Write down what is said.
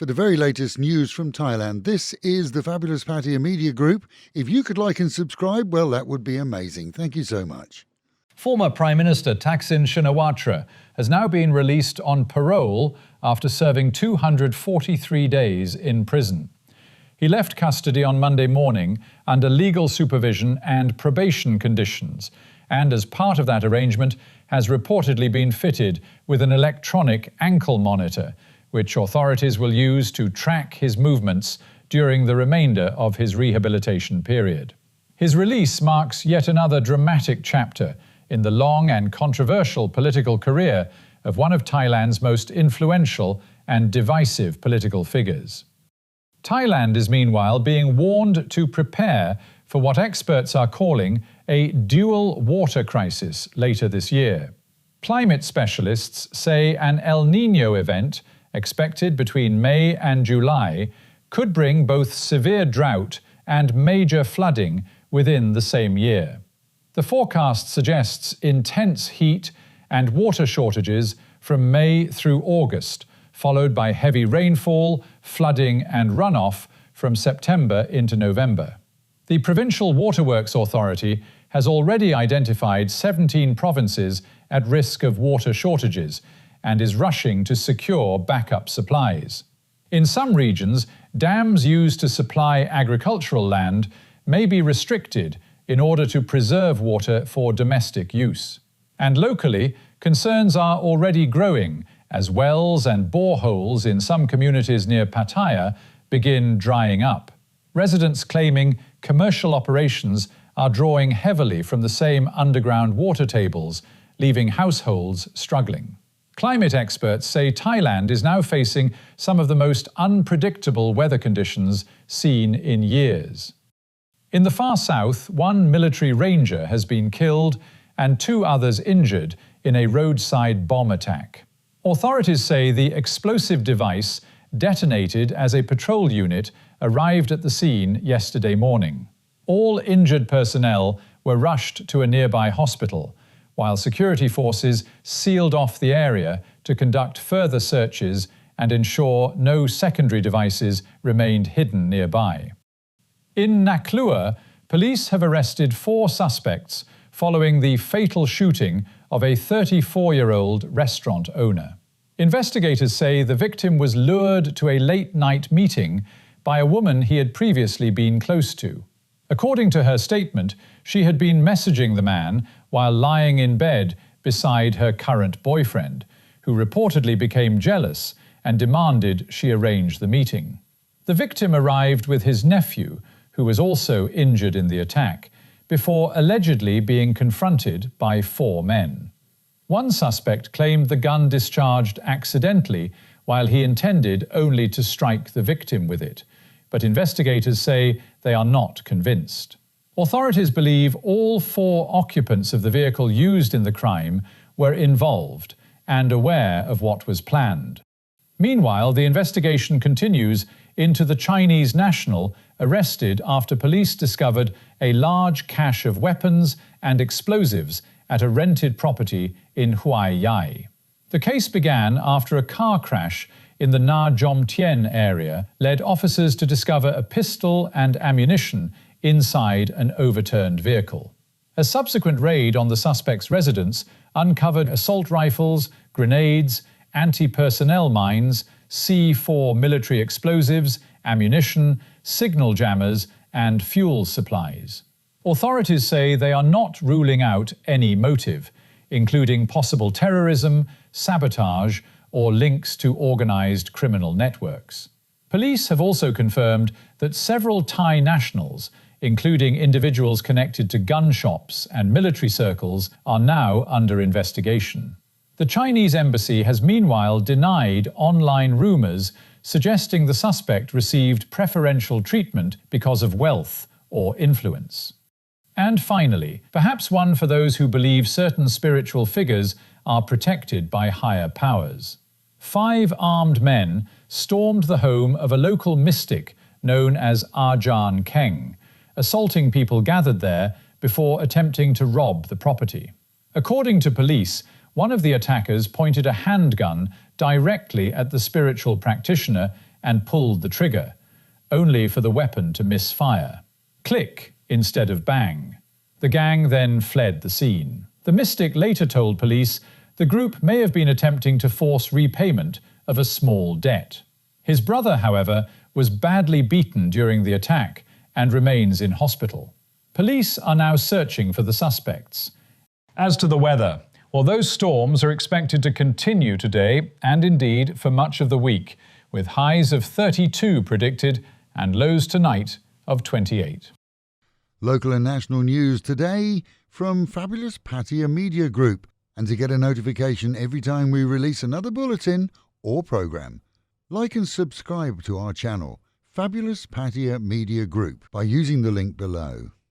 for the very latest news from Thailand. This is the Fabulous Pattaya Media Group. If you could like and subscribe, well, that would be amazing. Thank you so much. Former Prime Minister Thaksin Shinawatra has now been released on parole after serving 243 days in prison. He left custody on Monday morning under legal supervision and probation conditions, and as part of that arrangement has reportedly been fitted with an electronic ankle monitor, which authorities will use to track his movements during the remainder of his rehabilitation period. His release marks yet another dramatic chapter in the long and controversial political career of one of Thailand's most influential and divisive political figures. Thailand is meanwhile being warned to prepare for what experts are calling a dual water crisis later this year. Climate specialists say an El Niño event, expected between May and July, could bring both severe drought and major flooding within the same year. The forecast suggests intense heat and water shortages from May through August, followed by heavy rainfall, flooding and runoff from September into November. The Provincial Waterworks Authority has already identified 17 provinces at risk of water shortages and is rushing to secure backup supplies. In some regions, dams used to supply agricultural land may be restricted in order to preserve water for domestic use. And locally, concerns are already growing as wells and boreholes in some communities near Pattaya begin drying up. Residents claiming commercial operations are drawing heavily from the same underground water tables, leaving households struggling. Climate experts say Thailand is now facing some of the most unpredictable weather conditions seen in years. In the far south, one military ranger has been killed and 2 others injured in a roadside bomb attack. Authorities say the explosive device detonated as a patrol unit arrived at the scene yesterday morning. All injured personnel were rushed to a nearby hospital, while security forces sealed off the area to conduct further searches and ensure no secondary devices remained hidden nearby. In Naklura, police have arrested 4 suspects following the fatal shooting of a 34-year-old restaurant owner. Investigators say the victim was lured to a late-night meeting by a woman he had previously been close to. According to her statement, she had been messaging the man while lying in bed beside her current boyfriend, who reportedly became jealous and demanded she arrange the meeting. The victim arrived with his nephew, who was also injured in the attack, before allegedly being confronted by 4 men. One suspect claimed the gun discharged accidentally while he intended only to strike the victim with it, but investigators say they are not convinced. Authorities believe all 4 occupants of the vehicle used in the crime were involved and aware of what was planned. Meanwhile, the investigation continues into the Chinese national arrested after police discovered a large cache of weapons and explosives at a rented property in Huai Yai. The case began after a car crash in the Na Jom Tien area led officers to discover a pistol and ammunition inside an overturned vehicle. A subsequent raid on the suspect's residence uncovered assault rifles, grenades, anti-personnel mines, C4 military explosives, ammunition, signal jammers, and fuel supplies. Authorities say they are not ruling out any motive, including possible terrorism, sabotage, or links to organized criminal networks. Police have also confirmed that several Thai nationals, including individuals connected to gun shops and military circles, are now under investigation. The Chinese embassy has meanwhile denied online rumors suggesting the suspect received preferential treatment because of wealth or influence. And finally, perhaps one for those who believe certain spiritual figures are protected by higher powers. 5 armed men stormed the home of a local mystic known as Ajahn Keng, assaulting people gathered there before attempting to rob the property. According to police, one of the attackers pointed a handgun directly at the spiritual practitioner and pulled the trigger, only for the weapon to misfire. Click instead of bang. The gang then fled the scene. The mystic later told police the group may have been attempting to force repayment of a small debt. His brother, however, was badly beaten during the attack and remains in hospital. Police are now searching for the suspects. As to the weather, well, those storms are expected to continue today and indeed for much of the week, with highs of 32 predicted and lows tonight of 28. Local and national news today from Fabulous Pattaya Media Group. And to get a notification every time we release another bulletin or program, like and subscribe to our channel, Fabulous Pattaya Media Group, by using the link below.